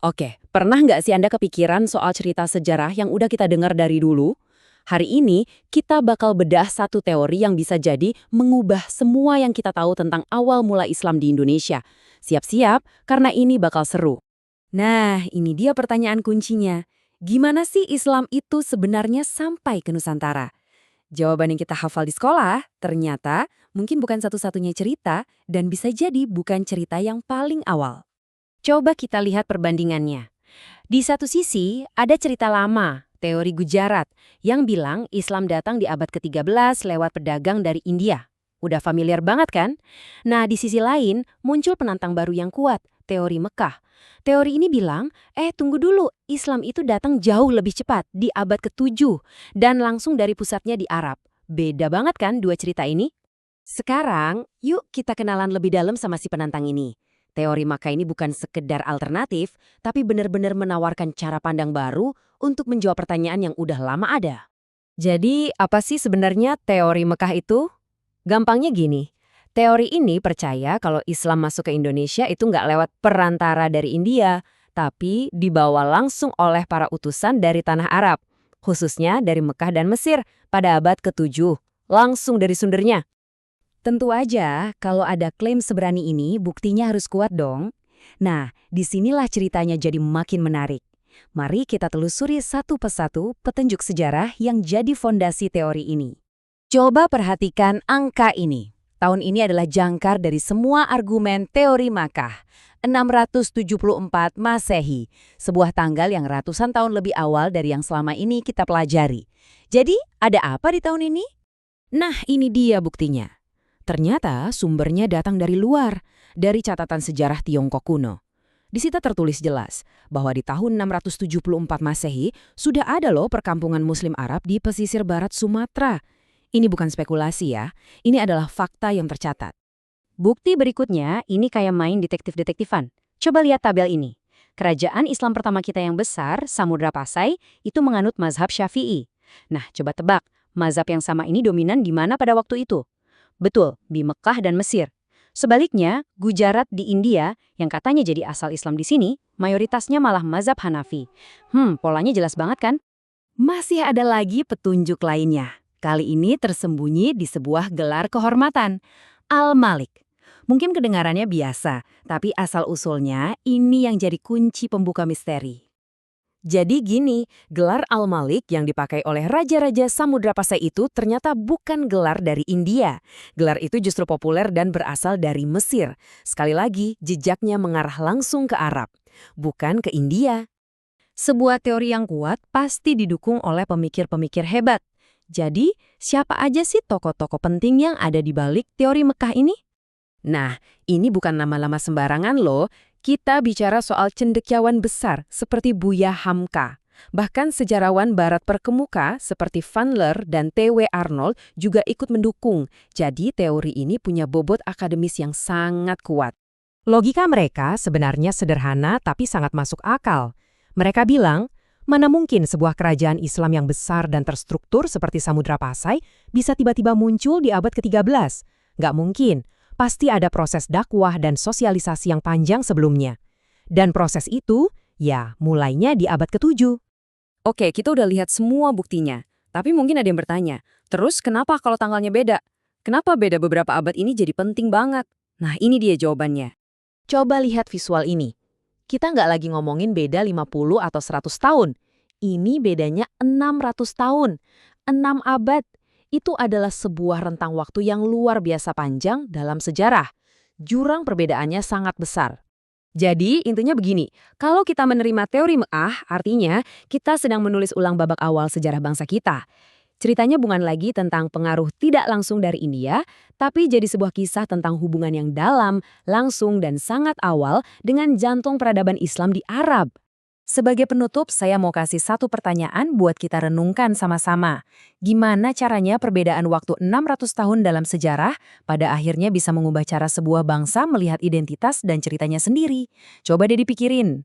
Oke, pernah nggak sih Anda kepikiran soal cerita sejarah yang udah kita dengar dari dulu? Hari ini, kita bakal bedah satu teori yang bisa jadi mengubah semua yang kita tahu tentang awal mula Islam di Indonesia. Siap-siap, karena ini bakal seru. Nah, ini dia pertanyaan kuncinya. Gimana sih Islam itu sebenarnya sampai ke Nusantara? Jawaban yang kita hafal di sekolah, ternyata mungkin bukan satu-satunya cerita dan bisa jadi bukan cerita yang paling awal. Coba kita lihat perbandingannya. Di satu sisi, ada cerita lama, teori Gujarat, yang bilang Islam datang di abad ke-13 lewat pedagang dari India. Udah familiar banget kan? Nah, di sisi lain, muncul penantang baru yang kuat, teori Mekah. Teori ini bilang, tunggu dulu, Islam itu datang jauh lebih cepat, di abad ke-7, dan langsung dari pusatnya di Arab. Beda banget kan dua cerita ini? Sekarang, yuk kita kenalan lebih dalam sama si penantang ini. Teori Maka ini bukan sekedar alternatif, tapi benar-benar menawarkan cara pandang baru untuk menjawab pertanyaan yang udah lama ada. Jadi, apa sih sebenarnya teori Mekah itu? Gampangnya gini, teori ini percaya kalau Islam masuk ke Indonesia itu nggak lewat perantara dari India, tapi dibawa langsung oleh para utusan dari tanah Arab, khususnya dari Mekah dan Mesir pada abad ke-7, langsung dari sundernya. Tentu aja, kalau ada klaim seberani ini, buktinya harus kuat dong. Nah, disinilah ceritanya jadi makin menarik. Mari kita telusuri satu persatu petunjuk sejarah yang jadi fondasi teori ini. Coba perhatikan angka ini. Tahun ini adalah jangkar dari semua argumen teori Makkah. 674 Masehi, sebuah tanggal yang ratusan tahun lebih awal dari yang selama ini kita pelajari. Jadi, ada apa di tahun ini? Nah, ini dia buktinya. Ternyata sumbernya datang dari luar, dari catatan sejarah Tiongkok kuno. Di situ tertulis jelas bahwa di tahun 674 Masehi sudah ada loh perkampungan Muslim Arab di pesisir barat Sumatera. Ini bukan spekulasi ya, ini adalah fakta yang tercatat. Bukti berikutnya, ini kayak main detektif-detektifan. Coba lihat tabel ini. Kerajaan Islam pertama kita yang besar, Samudra Pasai, itu menganut mazhab Syafi'i. Nah, coba tebak, mazhab yang sama ini dominan di mana pada waktu itu? Betul, di Mekah dan Mesir. Sebaliknya, Gujarat di India, yang katanya jadi asal Islam di sini, mayoritasnya malah mazhab Hanafi. Polanya jelas banget kan? Masih ada lagi petunjuk lainnya. Kali ini tersembunyi di sebuah gelar kehormatan, Al-Malik. Mungkin kedengarannya biasa, tapi asal-usulnya ini yang jadi kunci pembuka misteri. Jadi gini, gelar Al-Malik yang dipakai oleh raja-raja Samudra Pasai itu ternyata bukan gelar dari India. Gelar itu justru populer dan berasal dari Mesir. Sekali lagi, jejaknya mengarah langsung ke Arab, bukan ke India. Sebuah teori yang kuat pasti didukung oleh pemikir-pemikir hebat. Jadi, siapa aja sih tokoh-tokoh penting yang ada di balik teori Mekah ini? Nah, ini bukan nama-nama sembarangan loh. Kita bicara soal cendekiawan besar seperti Buya Hamka. Bahkan sejarawan barat terkemuka seperti Van Leer dan T.W. Arnold juga ikut mendukung. Jadi teori ini punya bobot akademis yang sangat kuat. Logika mereka sebenarnya sederhana tapi sangat masuk akal. Mereka bilang, mana mungkin sebuah kerajaan Islam yang besar dan terstruktur seperti Samudra Pasai bisa tiba-tiba muncul di abad ke-13? Nggak mungkin. Pasti ada proses dakwah dan sosialisasi yang panjang sebelumnya. Dan proses itu, ya mulainya di abad ke-7. Oke, kita udah lihat semua buktinya. Tapi mungkin ada yang bertanya, terus kenapa kalau tanggalnya beda? Kenapa beda beberapa abad ini jadi penting banget? Nah, ini dia jawabannya. Coba lihat visual ini. Kita nggak lagi ngomongin beda 50 atau 100 tahun. Ini bedanya 600 tahun. 6 abad. Itu adalah sebuah rentang waktu yang luar biasa panjang dalam sejarah. Jurang perbedaannya sangat besar. Jadi, intinya begini, kalau kita menerima teori Mekah, artinya kita sedang menulis ulang babak awal sejarah bangsa kita. Ceritanya bukan lagi tentang pengaruh tidak langsung dari India, tapi jadi sebuah kisah tentang hubungan yang dalam, langsung, dan sangat awal dengan jantung peradaban Islam di Arab. Sebagai penutup, saya mau kasih satu pertanyaan buat kita renungkan sama-sama. Gimana caranya perbedaan waktu 600 tahun dalam sejarah pada akhirnya bisa mengubah cara sebuah bangsa melihat identitas dan ceritanya sendiri? Coba deh dipikirin.